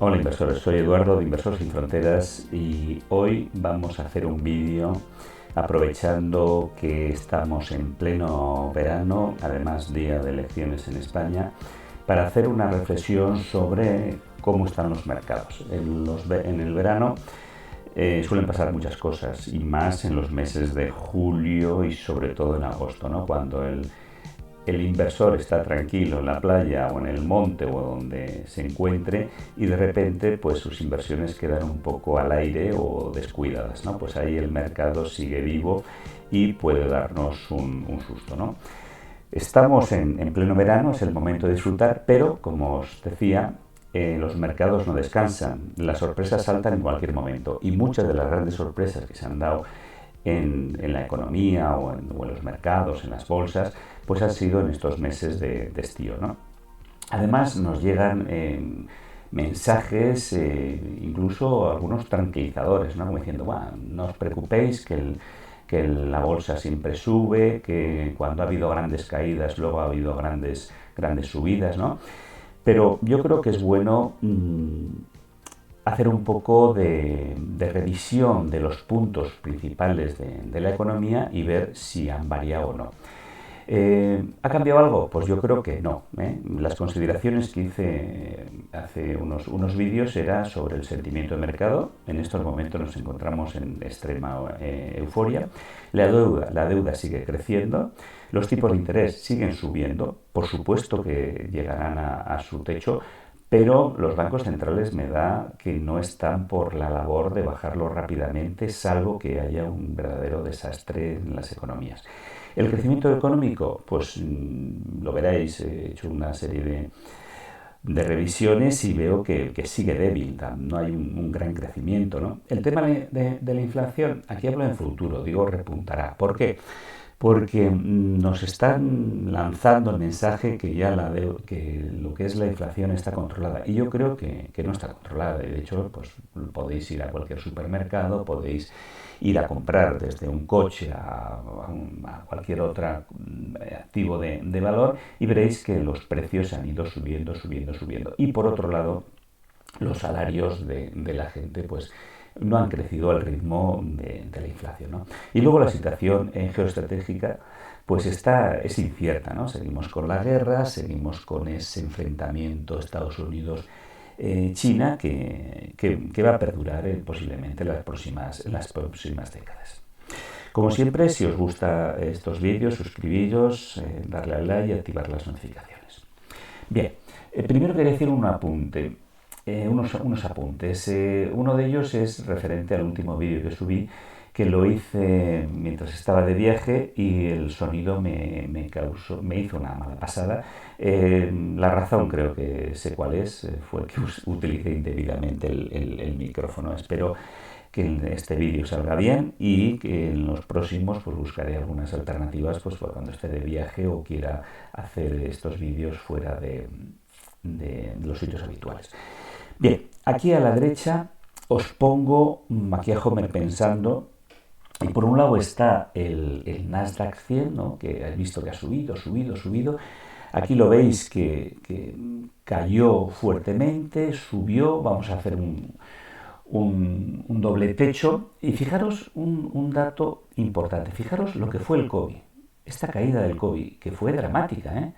Hola inversores, soy Eduardo de Inversores Sin Fronteras y hoy vamos a hacer un vídeo aprovechando que estamos en pleno verano, además día de elecciones en España, para hacer una reflexión sobre cómo están los mercados. En el verano suelen pasar muchas cosas y más en los meses de julio y sobre todo en agosto, ¿no? Cuando el inversor está tranquilo en la playa o en el monte o donde se encuentre y de repente pues sus inversiones quedan un poco al aire o descuidadas, ¿no? Pues ahí el mercado sigue vivo y puede darnos un susto, ¿no? Estamos en pleno verano, es el momento de disfrutar, pero como os decía, los mercados no descansan, las sorpresas saltan en cualquier momento y muchas de las grandes sorpresas que se han dado en la economía o en los mercados, en las bolsas, pues han sido en estos meses de estío, ¿no? Además nos llegan mensajes, incluso algunos tranquilizadores, ¿no? Como diciendo, bueno, no os preocupéis que la bolsa siempre sube, que cuando ha habido grandes caídas luego ha habido grandes subidas, ¿no? Pero yo creo que es bueno hacer un poco de revisión de los puntos principales de la economía y ver si han variado o no. ¿Ha cambiado algo? Pues yo creo que no. Las consideraciones que hice hace unos vídeos era sobre el sentimiento de mercado. En estos momentos nos encontramos en extrema euforia. La deuda sigue creciendo. Los tipos de interés siguen subiendo. Por supuesto que llegarán a su techo, pero los bancos centrales me da que no están por la labor de bajarlo rápidamente, salvo que haya un verdadero desastre en las economías. El crecimiento económico, pues lo veréis, he hecho una serie de revisiones y veo que sigue débil, no hay un gran crecimiento, ¿no? El tema de la inflación, aquí hablo en futuro, digo repuntará. ¿Por qué? Porque nos están lanzando el mensaje que ya que lo que es la inflación está controlada. Y yo creo que no está controlada. De hecho, pues podéis ir a cualquier supermercado, podéis ir a comprar desde un coche a cualquier otro activo de valor y veréis que los precios han ido subiendo. Y por otro lado, los salarios de la gente, pues no han crecido al ritmo de la inflación, ¿no? Y luego la situación geoestratégica pues es incierta, ¿no? Seguimos con la guerra, seguimos con ese enfrentamiento Estados Unidos-China que va a perdurar posiblemente en las próximas décadas. Como siempre, si os gustan estos vídeos, suscribiros, darle al like y activar las notificaciones. Bien, primero quería decir un apunte. Unos apuntes. Uno de ellos es referente al último vídeo que subí, que lo hice mientras estaba de viaje y el sonido me hizo una mala pasada. La razón creo que sé cuál es, fue que utilicé indebidamente el micrófono. Espero que este vídeo salga bien y que en los próximos pues buscaré algunas alternativas pues cuando esté de viaje o quiera hacer estos vídeos fuera de los sitios habituales. Bien, aquí a la derecha os pongo aquí a Homer pensando, y por un lado está el Nasdaq 100, ¿no? Que habéis visto que ha subido. Aquí lo veis que cayó fuertemente, subió, vamos a hacer un doble techo. Y fijaros un dato importante, fijaros lo que fue el COVID, esta caída del COVID, que fue dramática, ¿eh?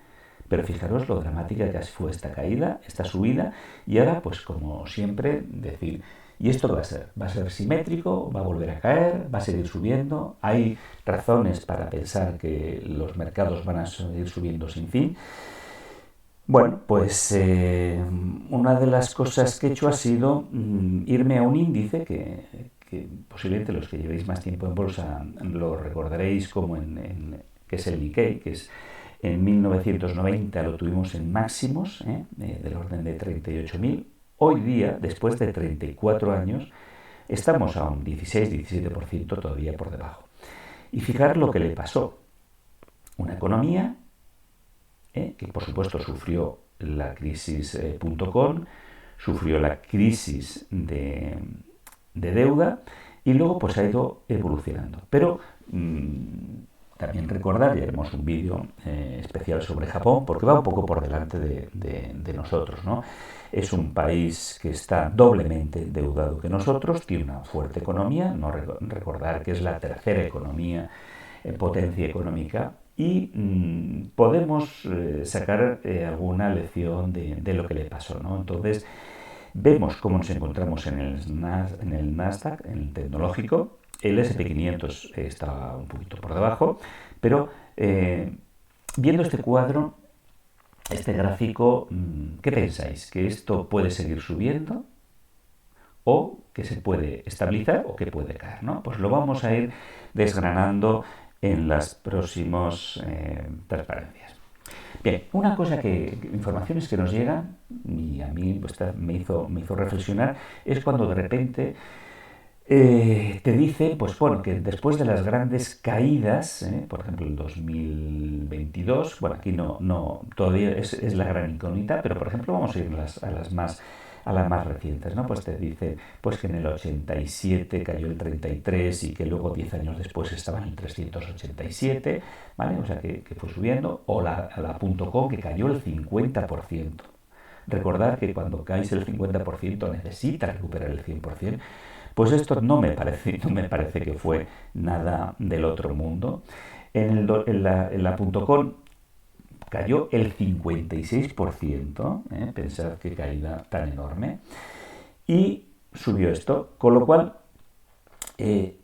Pero fijaros lo dramática que fue esta caída, esta subida, y ahora, pues como siempre, decir, ¿y esto qué va a ser? ¿Va a ser simétrico? ¿Va a volver a caer? ¿Va a seguir subiendo? Hay razones para pensar que los mercados van a seguir subiendo sin fin. Bueno, pues una de las cosas que he hecho ha sido irme a un índice que posiblemente los que llevéis más tiempo en bolsa lo recordaréis como que es el Nikkei, que es en 1990 lo tuvimos en máximos, del orden de 38.000. Hoy día, después de 34 años, estamos a un 16-17% todavía por debajo. Y fijar lo que le pasó. Una economía que por supuesto sufrió la crisis .com, sufrió la crisis de deuda y luego pues ha ido evolucionando. Pero también recordar, y haremos un vídeo especial sobre Japón, porque va un poco por delante de nosotros, ¿no? Es un país que está doblemente endeudado que nosotros, tiene una fuerte economía, no recordar que es la tercera economía, potencia económica, y podemos sacar alguna lección de lo que le pasó, ¿no? Entonces, vemos cómo nos encontramos en el Nasdaq, en el tecnológico. El SP500 está un poquito por debajo, pero viendo este cuadro, este gráfico, ¿qué pensáis? ¿Que esto puede seguir subiendo? ¿O que se puede estabilizar o que puede caer, ¿no? Pues lo vamos a ir desgranando en las próximas transparencias. Bien, una cosa informaciones que nos llegan, y a mí pues, me hizo reflexionar, es cuando de repente te dice, pues bueno, que después de las grandes caídas, por ejemplo el 2022, bueno, aquí no todavía es la gran incógnita, pero por ejemplo vamos a ir a las más recientes, ¿no? Pues te dice pues que en el 87 cayó el 33 y que luego 10 años después estaba en el 387, ¿vale? O sea que fue subiendo, o la .com que cayó el 50%. Recordad que cuando caes el 50% necesita recuperar el 100%. Pues esto no me parece que fue nada del otro mundo. En la .com cayó el 56%, pensad qué caída tan enorme, y subió esto, con lo cual hay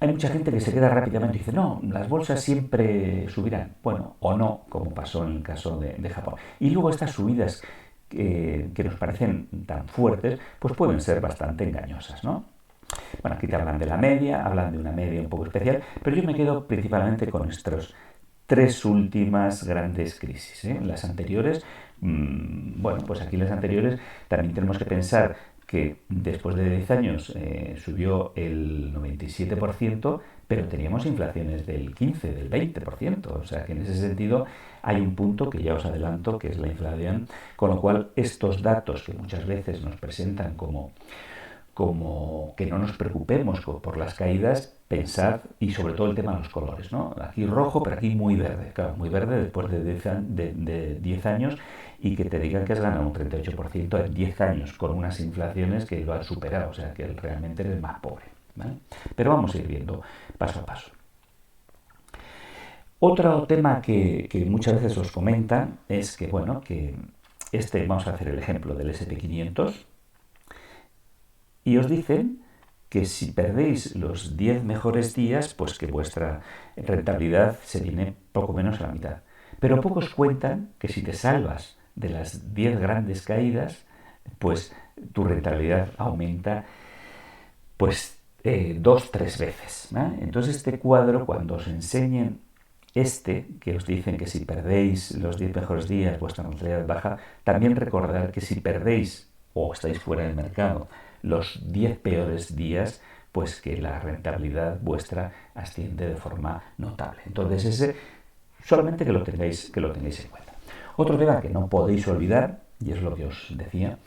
mucha gente que se queda rápidamente y dice, no, las bolsas siempre subirán, bueno, o no, como pasó en el caso de Japón. Y luego estas subidas que nos parecen tan fuertes, pues pueden ser bastante engañosas, ¿no? Bueno, aquí te hablan de la media, hablan de una media un poco especial, pero yo me quedo principalmente con estos tres últimas grandes crisis. Las anteriores, bueno, pues aquí las anteriores también tenemos que pensar que después de 10 años subió el 97%, pero teníamos inflaciones del 15, del 20%, o sea que en ese sentido hay un punto que ya os adelanto, que es la inflación, con lo cual estos datos que muchas veces nos presentan como que no nos preocupemos por las caídas, pensad, y sobre todo el tema de los colores, ¿no? Aquí rojo, pero aquí muy verde, claro, muy verde después de 10 años, y que te digan que has ganado un 38% en 10 años con unas inflaciones que lo han superado, o sea que realmente eres más pobre, ¿vale? Pero vamos a ir viendo paso a paso. Otro tema que muchas veces os comentan es que, bueno, que vamos a hacer el ejemplo del SP500, y os dicen que si perdéis los 10 mejores días, pues que vuestra rentabilidad se viene poco menos a la mitad. Pero pocos cuentan que si te salvas de las 10 grandes caídas, pues tu rentabilidad aumenta pues 2-3 veces, ¿no? Entonces este cuadro, cuando os enseñen que os dicen que si perdéis los 10 mejores días vuestra rentabilidad baja, también recordar que si perdéis o estáis fuera del mercado los 10 peores días, pues que la rentabilidad vuestra asciende de forma notable. Entonces ese solamente que lo tengáis en cuenta. Otro tema que no podéis olvidar, y es lo que os decía,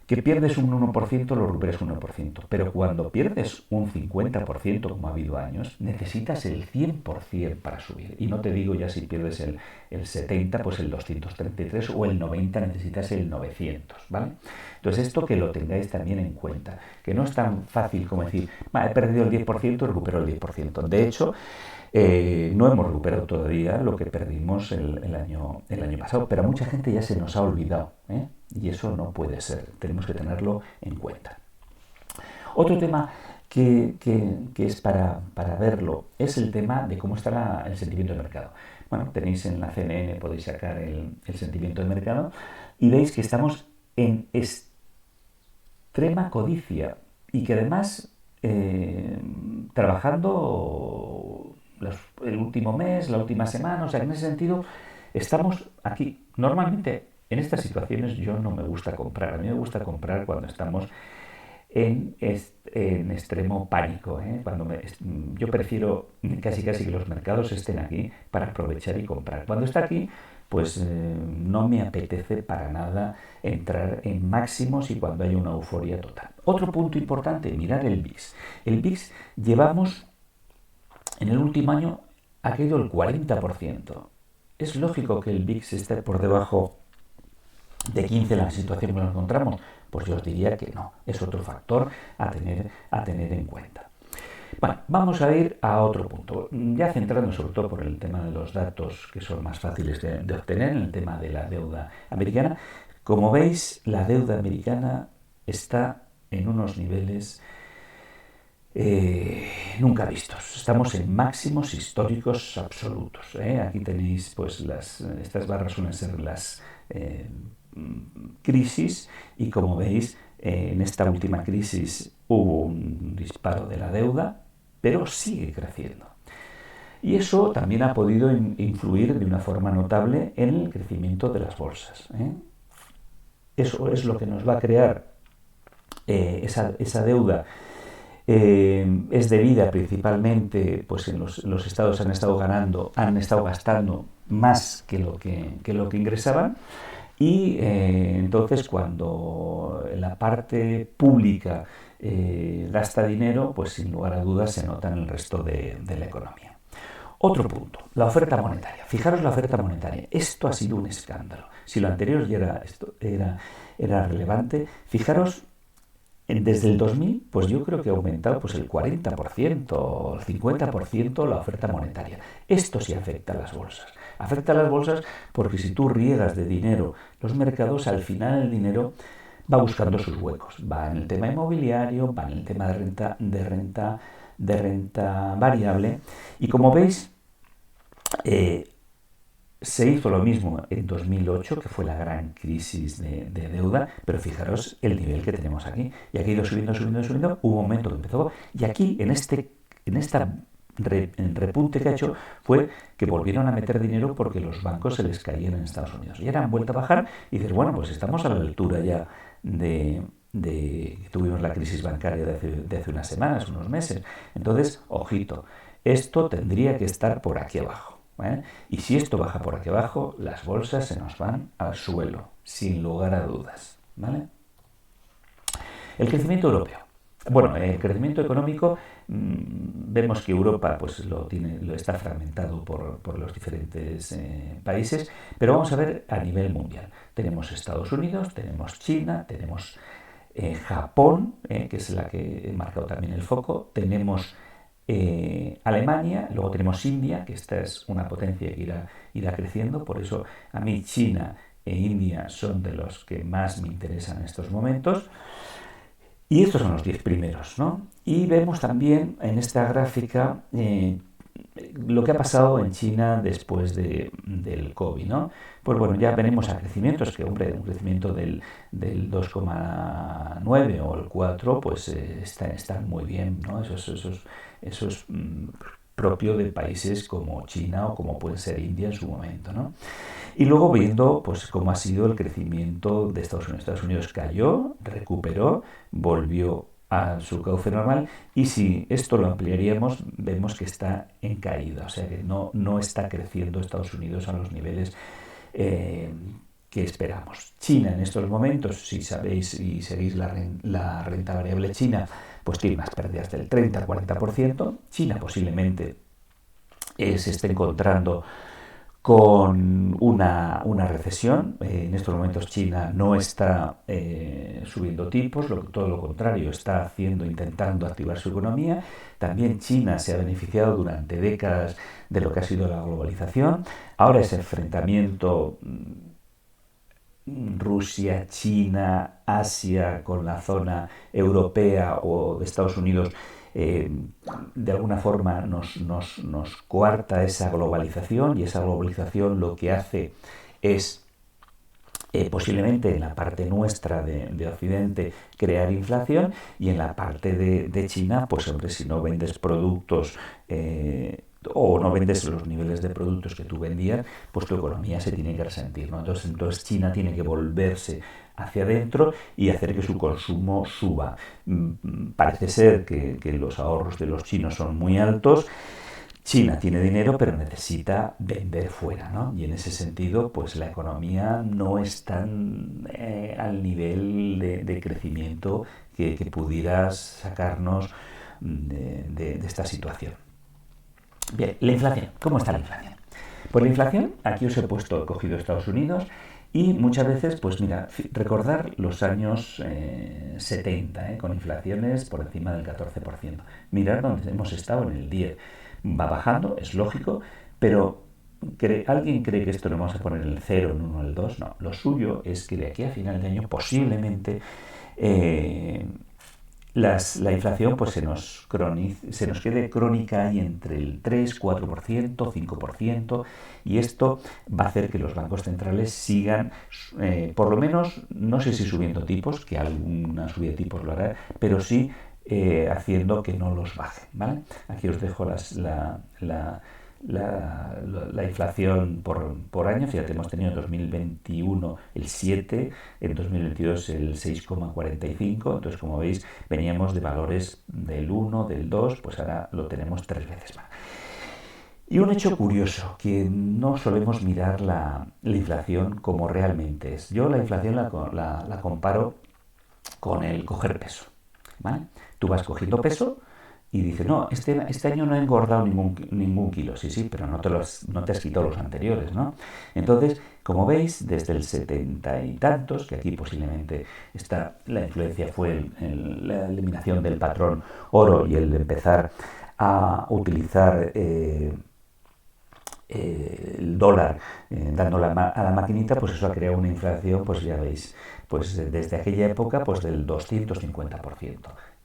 que pierdes un 1%, lo recuperas un 1%, pero cuando pierdes un 50%, como ha habido años, necesitas el 100% para subir. Y no te digo ya si pierdes el 70%, pues el 233, o el 90% necesitas el 900, ¿vale? Entonces esto que lo tengáis también en cuenta, que no es tan fácil como decir, he perdido el 10%, recupero el 10%. De hecho, no hemos recuperado todavía lo que perdimos el año pasado, pero a mucha gente ya se nos ha olvidado, y eso no puede ser, tenemos que tenerlo en cuenta. Otro tema que es para verlo es el tema de cómo está el sentimiento de mercado. Bueno, tenéis en la CNN, podéis sacar el sentimiento de mercado y veis que estamos en extrema codicia y que además trabajando el último mes, la última semana, o sea, en ese sentido estamos aquí. Normalmente en estas situaciones yo no me gusta comprar, a mí me gusta comprar cuando estamos en extremo pánico, yo prefiero casi que los mercados estén aquí para aprovechar y comprar. Cuando está aquí, pues no me apetece para nada entrar en máximos y cuando hay una euforia total. Otro punto importante, mirar el VIX. El VIX llevamos en el último año ha caído el 40%. ¿Es lógico que el VIX esté por debajo de 15 en la situación que nos encontramos? Pues yo os diría que no, es otro factor a tener en cuenta. Bueno, vamos a ir a otro punto, ya centrando sobre todo por el tema de los datos que son más fáciles de obtener, en el tema de la deuda americana. Como veis, la deuda americana está en unos niveles nunca vistos. Estamos en máximos históricos absolutos. Aquí tenéis, pues, estas barras suelen ser las crisis, y como veis, en esta última crisis hubo un disparo de la deuda, pero sigue creciendo. Y eso también ha podido influir de una forma notable en el crecimiento de las bolsas. Eso es lo que nos va a crear esa deuda. Es debida principalmente, pues en los estados han estado gastando más que lo que ingresaban, y entonces cuando la parte pública gasta dinero, pues sin lugar a dudas se nota en el resto de la economía. Otro punto, la oferta monetaria. Fijaros la oferta monetaria. Esto ha sido un escándalo. Si lo anterior ya era relevante, fijaros. Desde el 2000, pues yo creo que ha aumentado pues el 40%, el 50% la oferta monetaria. Esto sí afecta a las bolsas. Afecta a las bolsas porque si tú riegas de dinero los mercados, al final el dinero va buscando sus huecos. Va en el tema inmobiliario, va en el tema de renta variable. Y como veis, se hizo lo mismo en 2008, que fue la gran crisis de deuda, pero fijaros el nivel que tenemos aquí. Y aquí ha ido subiendo, hubo un momento que empezó, y aquí en esta repunte que ha hecho fue que volvieron a meter dinero porque los bancos se les caían en Estados Unidos. Y ahora han vuelto a bajar y dices, bueno, pues estamos a la altura ya de tuvimos la crisis bancaria de hace unas semanas, unos meses. Entonces, ojito, esto tendría que estar por aquí abajo. Y si esto baja por aquí abajo, las bolsas se nos van al suelo, sin lugar a dudas. ¿Vale? El crecimiento europeo. Bueno, el crecimiento económico, vemos que Europa pues lo está fragmentado por los diferentes países, pero vamos a ver a nivel mundial. Tenemos Estados Unidos, tenemos China, tenemos Japón, que es la que he marcado también el foco, tenemos Alemania, luego tenemos India, que esta es una potencia que irá creciendo, por eso a mí China e India son de los que más me interesan en estos momentos. Y estos son los 10 primeros, ¿no? Y vemos también en esta gráfica lo que ha pasado en China después del COVID, ¿no? Pues bueno, ya venimos a crecimientos que, hombre, un crecimiento del 2,9 o el 4, pues están muy bien, ¿no? Eso es propio de países como China o como puede ser India en su momento, ¿no? Y luego viendo pues cómo ha sido el crecimiento de Estados Unidos. Estados Unidos cayó, recuperó, volvió a su cauce normal, y si esto lo ampliaríamos, vemos que está en caída, o sea que no está creciendo Estados Unidos a los niveles que esperamos. China en estos momentos, si sabéis y seguís la renta variable china, pues tiene unas pérdidas del 30-40%. China posiblemente se esté encontrando con una recesión. En estos momentos China no está subiendo tipos, todo lo contrario, está intentando activar su economía. También China se ha beneficiado durante décadas de lo que ha sido la globalización. Ahora ese enfrentamiento Rusia, China, Asia con la zona europea o de Estados Unidos, de alguna forma nos coarta esa globalización, y esa globalización lo que hace es posiblemente en la parte nuestra de Occidente crear inflación, y en la parte de China, pues hombre, si no vendes productos o no vendes los niveles de productos que tú vendías, pues tu economía se tiene que resentir, ¿no? Entonces China tiene que volverse hacia adentro y hacer que su consumo suba. Parece ser que los ahorros de los chinos son muy altos. China tiene dinero, pero necesita vender fuera, ¿no? Y en ese sentido, pues la economía no está al nivel de crecimiento que pudiera sacarnos de esta situación. Bien, la inflación. ¿Cómo está la inflación? Pues la inflación, aquí os he cogido Estados Unidos y muchas veces, pues mira, recordar los años 70, con inflaciones por encima del 14%. Mirar dónde hemos estado en el 10. Va bajando, es lógico, pero ¿alguien cree que esto lo vamos a poner en el 0, en 1, en el 2? No, lo suyo es que de aquí a final de año posiblemente la inflación pues se nos quede crónica ahí entre el 3, 4%, 5%, y esto va a hacer que los bancos centrales sigan, por lo menos, no sé si subiendo tipos, que alguna subida de tipos lo hará, pero sí haciendo que no los bajen, ¿vale? Aquí os dejo la inflación por año. Fíjate, hemos tenido en 2021 el 7, en 2022 el 6,45, entonces como veis veníamos de valores del 1, del 2, pues ahora lo tenemos 3 veces más. Y un hecho curioso, que no solemos mirar la inflación como realmente es. Yo la inflación la comparo con el coger peso, ¿vale? Tú vas cogiendo peso y dices, no, este año no he engordado ningún kilo. Sí, pero no te has quitado los anteriores, ¿no? Entonces, como veis, desde el 70 y tantos, que aquí posiblemente la influencia fue la eliminación del patrón oro y el de empezar a utilizar el dólar dándole a la maquinita, pues eso ha creado una inflación, pues ya veis, pues desde aquella época, pues del 250%.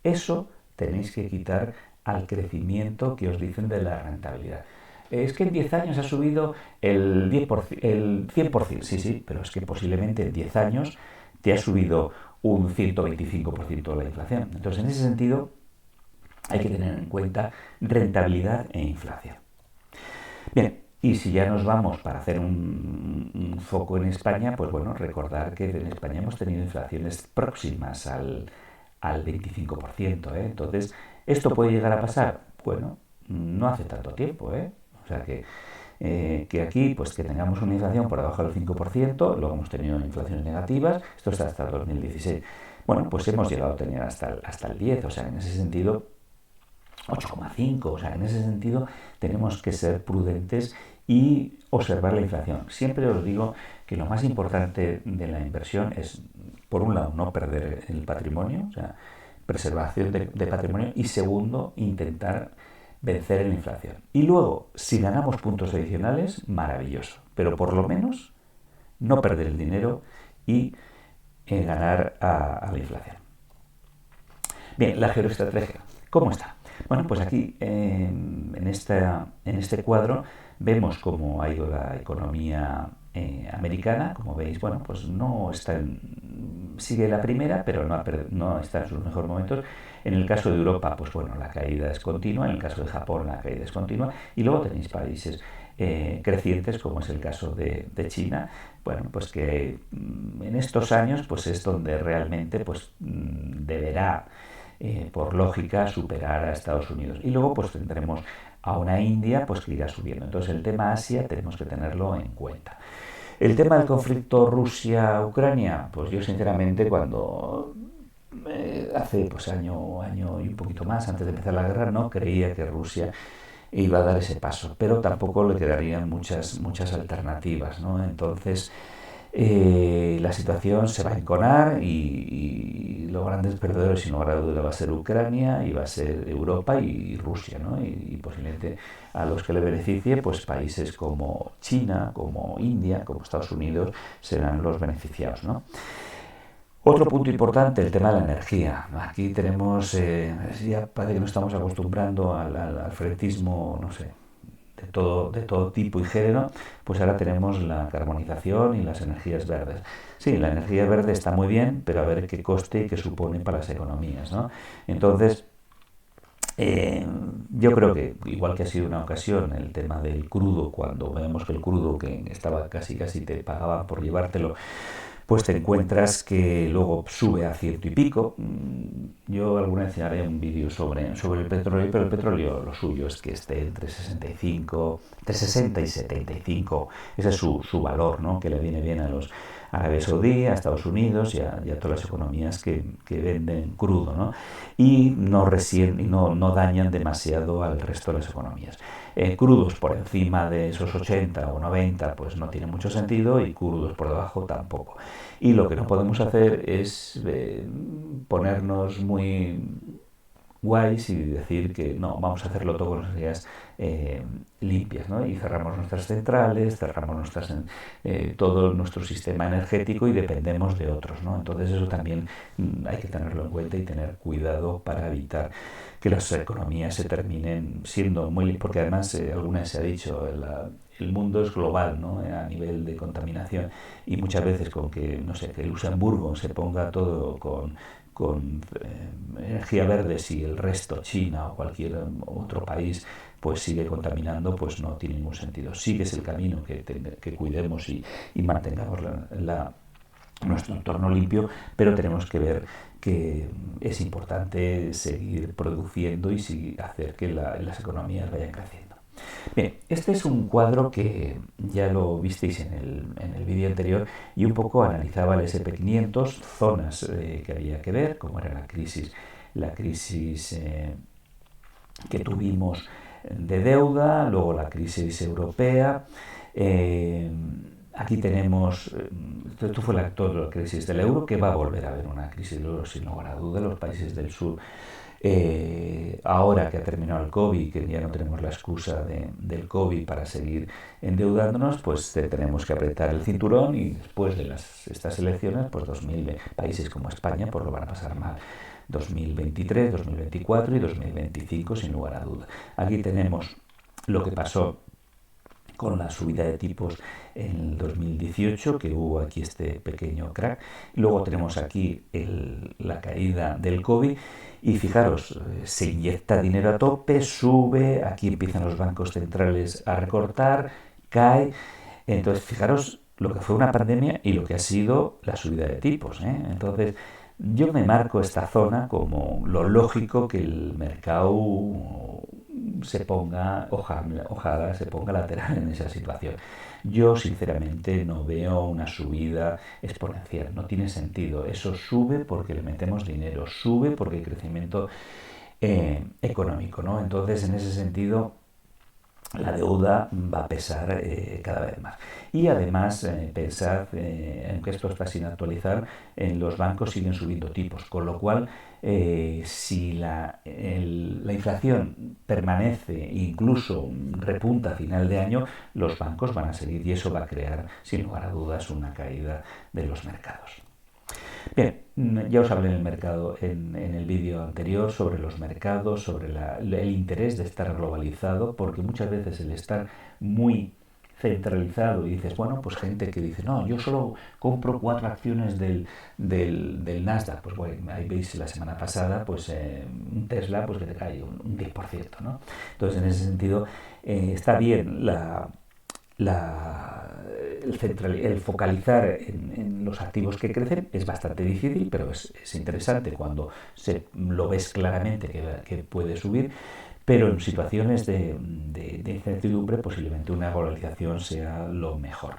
Eso tenéis que quitar al crecimiento que os dicen de la rentabilidad. Es que en 10 años ha subido el 10%, el 100%, sí, pero es que posiblemente en 10 años te ha subido un 125% de la inflación. Entonces, en ese sentido, hay que tener en cuenta rentabilidad e inflación. Bien, y si ya nos vamos para hacer un foco en España, pues bueno, recordar que en España hemos tenido inflaciones próximas al 25%, ¿eh? Entonces, ¿esto puede llegar a pasar? Bueno, no hace tanto tiempo, ¿eh? O sea que aquí, pues que tengamos una inflación por debajo del 5%, luego hemos tenido inflaciones negativas, esto está hasta el 2016. Bueno, pues hemos llegado a tener hasta el 10, o sea, en ese sentido 8,5, o sea, en ese sentido tenemos que ser prudentes y observar la inflación. Siempre os digo que lo más importante de la inversión es, por un lado, no perder el patrimonio, o sea, preservación de patrimonio, y segundo, intentar vencer la inflación. Y luego, si ganamos puntos adicionales, maravilloso, pero por lo menos no perder el dinero y ganar a la inflación. Bien, la geoestrategia, ¿cómo está? Bueno, pues aquí en este cuadro vemos cómo ha ido la economía americana. Como veis, bueno, pues no está sigue la primera, pero no está en sus mejores momentos. En el caso de Europa, pues bueno, la caída es continua. En el caso de Japón, la caída es continua. Y luego tenéis países crecientes, como es el caso de China. Bueno, pues que en estos años pues es donde realmente pues deberá por lógica superar a Estados Unidos. Y luego pues tendremos a una India pues que irá subiendo. Entonces el tema Asia tenemos que tenerlo en cuenta. El tema del conflicto Rusia-Ucrania, pues yo sinceramente cuando hace pues año y un poquito más antes de empezar la guerra no creía que Rusia iba a dar ese paso, pero tampoco le quedarían muchas alternativas, ¿no? Entonces la situación se va a enconar y los grandes perdedores, sin lugar a duda, va a ser Ucrania y va a ser Europa y Rusia, ¿no? Y posiblemente a los que le beneficie, pues países como China, como India, como Estados Unidos serán los beneficiados, ¿no? Otro punto importante, el tema de la energía. Aquí tenemos, ya parece que nos estamos acostumbrando al frentismo, no sé, de todo tipo y género, pues ahora tenemos la carbonización y las energías verdes. Sí, la energía verde está muy bien, pero a ver qué coste y qué supone para las economías, ¿no? Entonces, yo creo que, igual que ha sido una ocasión el tema del crudo, cuando vemos que el crudo que estaba casi te pagaban por llevártelo, pues te encuentras que luego sube a ciento y pico. Yo alguna vez haré un vídeo sobre el petróleo, pero el petróleo lo suyo es que esté entre 65, entre 60 y 75. Ese es su valor, ¿no? Que le viene bien a Arabia Saudí, a Estados Unidos y a todas las economías que venden crudo, ¿no? Y no dañan demasiado al resto de las economías. Crudos por encima de esos 80 o 90 pues no tiene mucho sentido, y crudos por debajo tampoco. Y lo que no podemos hacer es ponernos muy guays y decir que no, vamos a hacerlo todo con las energías limpias, ¿no? Y cerramos nuestras centrales, cerramos todo nuestro sistema energético y dependemos de otros, ¿no? Entonces eso también hay que tenerlo en cuenta y tener cuidado para evitar que las economías se terminen siendo muy... Porque además, alguna vez se ha dicho, el mundo es global, ¿no? A nivel de contaminación, y muchas veces con que, no sé, que Luxemburgo se ponga todo con energía verde, si el resto, China o cualquier otro país, pues sigue contaminando, pues no tiene ningún sentido. Sí que es el camino que cuidemos y mantengamos nuestro entorno limpio, pero tenemos que ver que es importante seguir produciendo y hacer que las economías vayan creciendo. Bien, este es un cuadro que ya lo visteis en el vídeo anterior, y un poco analizaba el SP500, zonas que había que ver, como era la crisis que tuvimos de deuda, luego la crisis europea. Aquí tenemos, esto fue la actual crisis del euro, que va a volver a haber una crisis del euro sin lugar a duda. Los países del sur, ahora que ha terminado el COVID, que ya no tenemos la excusa del COVID para seguir endeudándonos, pues tenemos que apretar el cinturón, y después de estas elecciones, pues 2000 países como España pues lo van a pasar mal. 2023, 2024 y 2025 sin lugar a duda. Aquí tenemos lo que pasó con la subida de tipos en el 2018, que hubo aquí este pequeño crack. Luego tenemos aquí la caída del COVID, y fijaros, se inyecta dinero a tope, sube, aquí empiezan los bancos centrales a recortar, cae. Entonces, fijaros lo que fue una pandemia y lo que ha sido la subida de tipos, ¿eh? Entonces, yo me marco esta zona como lo lógico que el mercado se ponga, ojalá se ponga lateral en esa situación. Yo sinceramente no veo una subida exponencial, no tiene sentido. Eso sube porque le metemos dinero, sube porque hay crecimiento económico, ¿no? Entonces, en ese sentido, la deuda va a pesar cada vez más. Y además, pensad, aunque esto está sin actualizar, los bancos siguen subiendo tipos, con lo cual, si la inflación permanece e incluso repunta a final de año, los bancos van a seguir, y eso va a crear, sin lugar a dudas, una caída de los mercados. Bien, ya os hablé en el vídeo anterior sobre los mercados, sobre el interés de estar globalizado, porque muchas veces el estar muy centralizado, y dices, bueno, pues gente que dice, no, yo solo compro 4 acciones del Nasdaq, pues bueno, ahí veis la semana pasada, pues un Tesla, pues que te cae un 10%, ¿no? Entonces, en ese sentido, está bien el focalizar en los activos que crecen. Es bastante difícil, pero es interesante cuando lo ves claramente que puede subir, pero en situaciones de incertidumbre posiblemente una globalización sea lo mejor.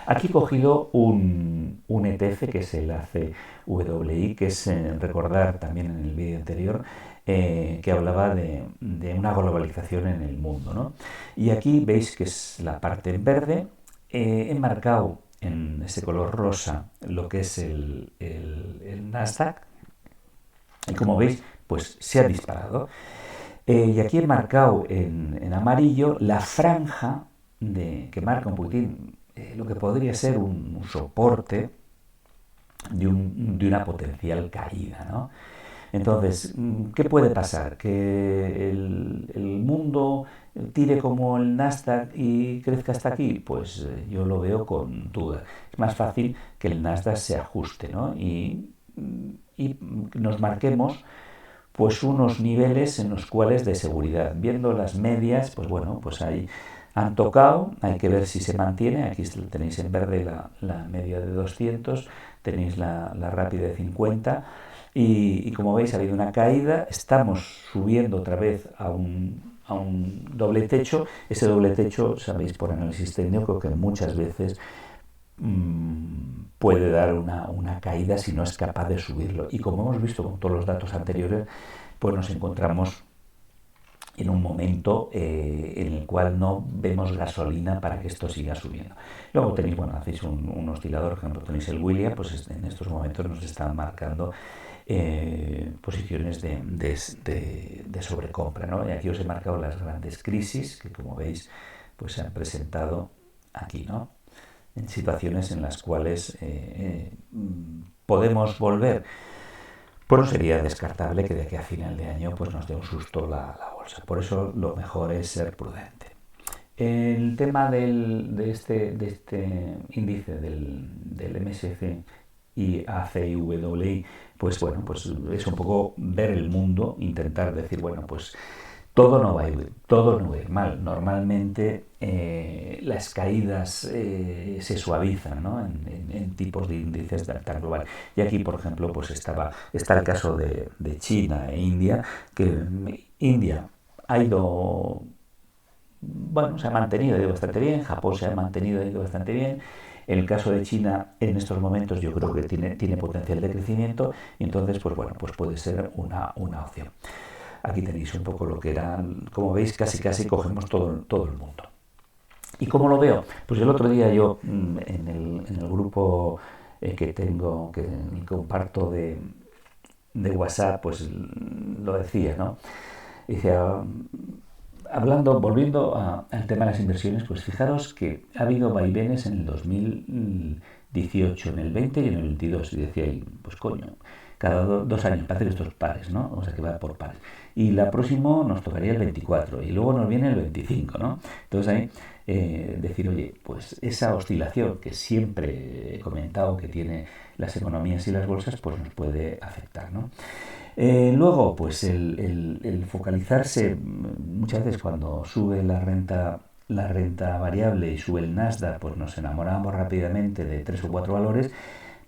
Aquí he cogido un ETF que es el ACWI, que es, recordar también en el vídeo anterior, que hablaba de una globalización en el mundo, ¿no? Y aquí veis que es la parte en verde. He marcado en ese color rosa lo que es el Nasdaq, y como veis, pues se ha disparado. Y aquí he marcado en amarillo la franja que marca un poquitín lo que podría ser un soporte de una potencial caída, ¿no? Entonces, ¿qué puede pasar? ¿Que el mundo tire como el Nasdaq y crezca hasta aquí? Pues yo lo veo con duda. Es más fácil que el Nasdaq se ajuste, ¿no? Y nos marquemos pues unos niveles en los cuales de seguridad. Viendo las medias, pues bueno, pues ahí han tocado, hay que ver si se mantiene. Aquí tenéis en verde la media de 200, tenéis la rápida de 50, y como veis ha habido una caída. Estamos subiendo otra vez a un doble techo. Ese doble techo, sabéis por análisis técnico que muchas veces puede dar una caída si no es capaz de subirlo. Y como hemos visto con todos los datos anteriores, pues nos encontramos en un momento en el cual no vemos gasolina para que esto siga subiendo. Luego tenéis, bueno, hacéis un oscilador, por ejemplo, tenéis el Williams, pues en estos momentos nos están marcando posiciones de sobrecompra, ¿no? Y aquí os he marcado las grandes crisis que, como veis, pues se han presentado aquí, ¿no? En situaciones en las cuales podemos volver. Pues no sería descartable que de aquí a final de año pues nos dé un susto la bolsa. Por eso lo mejor es ser prudente. El tema de este índice del MSCI y ACWI, pues bueno, pues es un poco ver el mundo, intentar decir, bueno, pues todo no va a ir mal. Normalmente las caídas se suavizan, ¿no? en tipos de índices tan global. Y aquí, por ejemplo, pues está el caso de China e India, que India ha ido, bueno, se ha mantenido bastante bien, Japón se ha mantenido bastante bien. En el caso de China, en estos momentos yo creo que tiene potencial de crecimiento, y entonces, pues bueno, pues puede ser una opción. Aquí tenéis un poco lo que eran, como veis, casi cogemos todo el mundo. ¿Y cómo lo veo? Pues el otro día yo en el grupo que tengo, que comparto de WhatsApp, pues lo decía, ¿no? Dice, volviendo al tema de las inversiones, pues fijaros que ha habido vaivenes en el 2018, en el 20 y en el 22, y decía, pues coño, cada 2 años para hacer estos pares, ¿no? O sea que va por pares. Y la próxima nos tocaría el 24 y luego nos viene el 25, ¿no? Entonces ahí decir, oye, pues esa oscilación que siempre he comentado que tiene las economías y las bolsas, pues nos puede afectar, ¿no? Luego, pues el focalizarse, muchas veces cuando sube la renta variable y sube el Nasdaq, pues nos enamoramos rápidamente de 3 o 4 valores,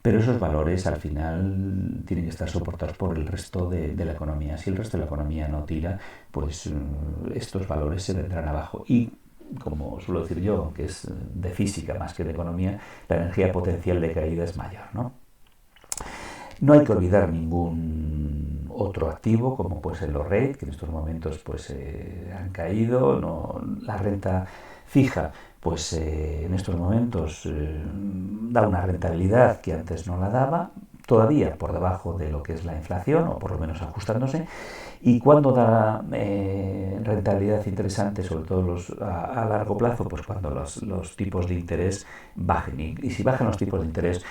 pero esos valores al final tienen que estar soportados por el resto de la economía. Si el resto de la economía no tira, pues estos valores se vendrán abajo. Y como suelo decir yo, que es de física más que de economía, la energía potencial de caída es mayor, ¿no? No hay que olvidar ningún otro activo, como puede ser los REIT, que en estos momentos pues han caído. La renta fija, pues en estos momentos da una rentabilidad que antes no la daba, todavía por debajo de lo que es la inflación, o por lo menos ajustándose. ¿Y cuándo da rentabilidad interesante, sobre todo a largo plazo? Pues cuando los tipos de interés bajen. Y si bajan los tipos de interés,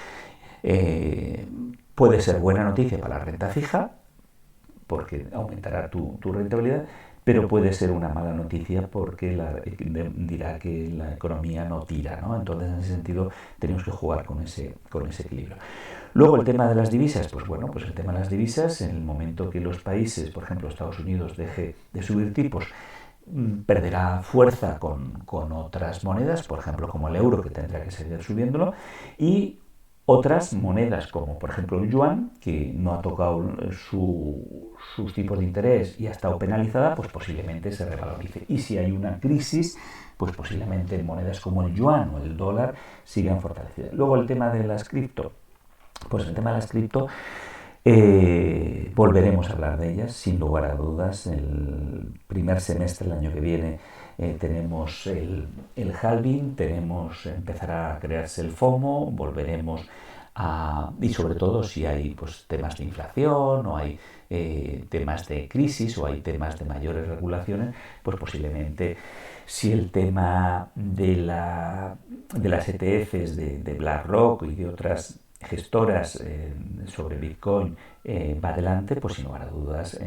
puede ser buena noticia para la renta fija, porque aumentará tu rentabilidad, pero puede ser una mala noticia porque dirá que la economía no tira, ¿no? Entonces, en ese sentido, tenemos que jugar con ese equilibrio. Luego, el tema de las divisas, pues bueno, pues el tema de las divisas, en el momento que los países, por ejemplo, Estados Unidos, deje de subir tipos, perderá fuerza con otras monedas, por ejemplo, como el euro, que tendrá que seguir subiéndolo, y otras monedas, como por ejemplo el yuan, que no ha tocado sus tipos de interés y ha estado penalizada, pues posiblemente se revalorice. Y si hay una crisis, pues posiblemente monedas como el yuan o el dólar sigan fortalecidas. Luego el tema de las cripto. Pues el tema de las cripto, volveremos a hablar de ellas, sin lugar a dudas. El primer semestre del año que viene tenemos el halving, empezará a crearse el FOMO, volveremos y sobre todo si hay pues temas de inflación, o hay temas de crisis, o hay temas de mayores regulaciones, pues posiblemente, si el tema de las ETFs de BlackRock y de otras gestoras sobre Bitcoin va adelante, pues sin lugar a dudas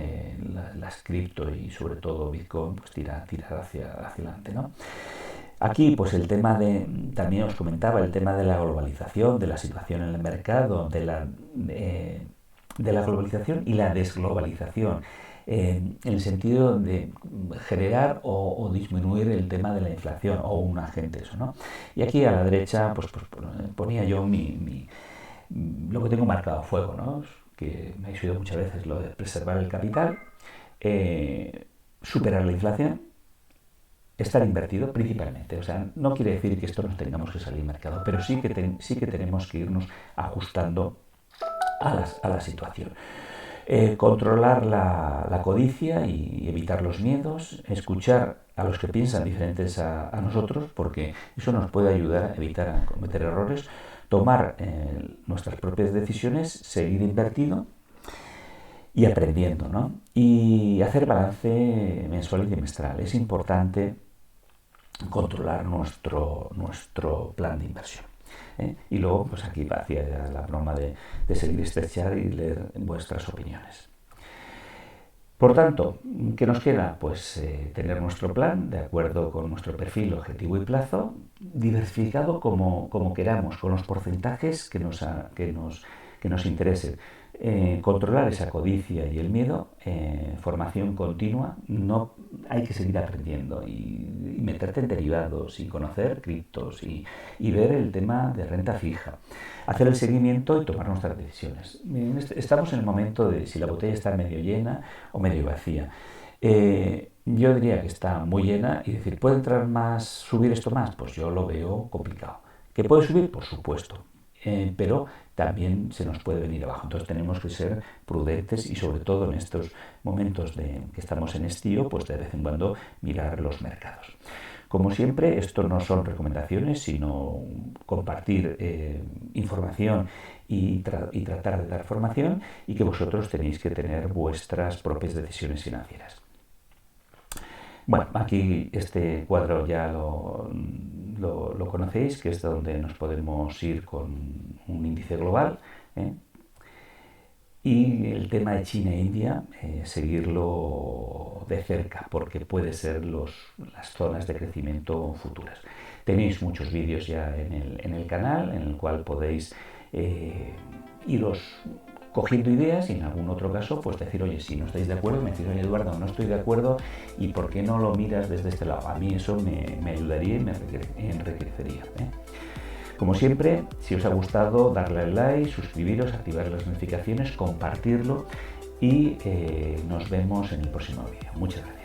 las cripto y sobre todo Bitcoin pues tirar hacia adelante, ¿no? Aquí pues el tema también os comentaba, el tema de la globalización, de la situación en el mercado, de la globalización y la desglobalización, en el sentido de generar o disminuir el tema de la inflación, o un agente eso, ¿no? Y aquí a la derecha pues ponía yo lo que tengo marcado a fuego, ¿no? Que me habéis oído muchas veces, lo de preservar el capital, superar la inflación estar invertido principalmente. O sea, no quiere decir que esto nos tengamos que salir al mercado, pero sí que tenemos que irnos ajustando a la situación. Controlar la codicia y evitar los miedos, escuchar a los que piensan diferentes a nosotros, porque eso nos puede ayudar a evitar cometer errores, tomar nuestras propias decisiones, seguir invertido y aprendiendo, ¿no? Y hacer balance mensual y trimestral. Es importante controlar nuestro plan de inversión. Y luego, pues aquí hacía ya la broma de seguir este chat y leer vuestras opiniones. Por tanto, ¿qué nos queda? Pues tener nuestro plan de acuerdo con nuestro perfil, objetivo y plazo, diversificado como queramos, con los porcentajes que nos interesen. Controlar esa codicia y el miedo, formación continua, no hay que seguir aprendiendo y meterte en derivados y conocer criptos y ver el tema de renta fija, hacer el seguimiento y tomar nuestras decisiones. Estamos en el momento de si la botella está medio llena o medio vacía. Yo diría que está muy llena y decir, ¿puede entrar más, subir esto más? Pues yo lo veo complicado. ¿Que puede subir? Por supuesto. Pero también se nos puede venir abajo. Entonces tenemos que ser prudentes y sobre todo en estos momentos que estamos en estío, pues de vez en cuando mirar los mercados. Como siempre, esto no son recomendaciones, sino compartir información y tratar de dar formación y que vosotros tenéis que tener vuestras propias decisiones financieras. Bueno, aquí este cuadro ya lo conocéis, que es donde nos podemos ir con un índice global. Y el tema de China e India, seguirlo de cerca, porque puede ser las zonas de crecimiento futuras. Tenéis muchos vídeos ya en el canal, en el cual podéis iros cogiendo ideas y en algún otro caso pues decir, oye, si no estáis de acuerdo, me decís, oye, Eduardo, no estoy de acuerdo y ¿por qué no lo miras desde este lado? A mí eso me ayudaría y me enriquecería. Como siempre, si os ha gustado, darle al like, suscribiros, activar las notificaciones, compartirlo y nos vemos en el próximo vídeo. Muchas gracias.